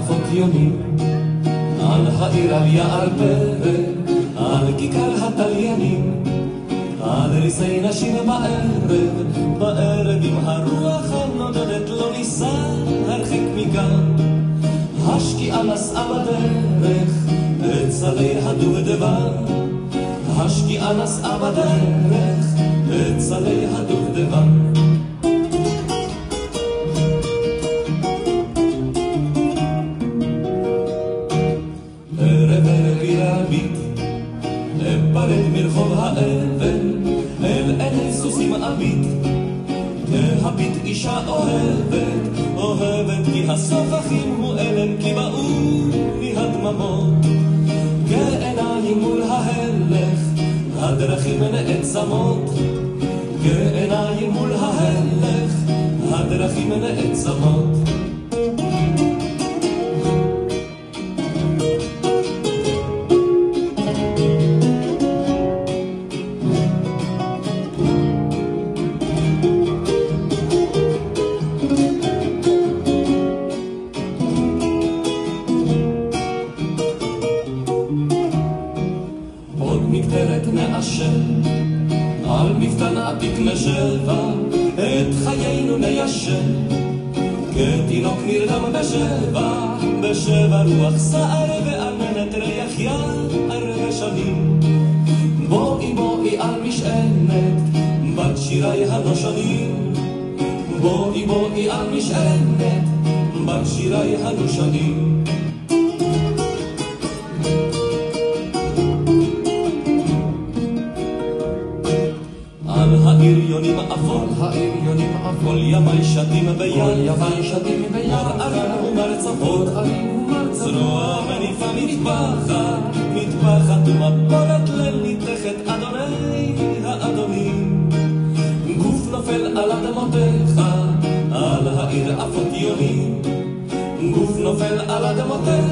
עפות יונים, על העיר על יער פרק, על כיכר התליינים, על ריסי נשים בערב עם הרוח הנודדת לא ניסה הרחק מכאן. השקיעה נסעה בדרך את צלי הדובדבן, השקיעה נסעה בדרך את צלי הדובדבן. ערב ערב היא להביט, אפרד מרחוב האבן, אל עיני סוסים אביט, להביט אישה אוהבת, אוהבת כי הסופחים הוא אלם, כי באו לי הדממות, כעיניים מול ההלך, הדרכים נעצמות, כעיניים מול ההלך, הדרכים נעצמות. מקטרת נאשר, על מפתן עתיק נשבה, את חיינו ניישר, כתינוק נרדם בשבע, בשבע רוח סער ועננת ריח יער ושנים. בואי בואי על משענת, בת שירי הנושנים, בואי בואי על משענת, בת שירי הנושנים. על העיר יונים אפול, כל ימי שתים ביד, ערים ומרצפות, זרוע מניפה מטפחת ומפולת לניתכת אדוני האדונים. גוף נופל על אדמותיך, על העיר עפות יונים, גוף נופל על אדמותיך,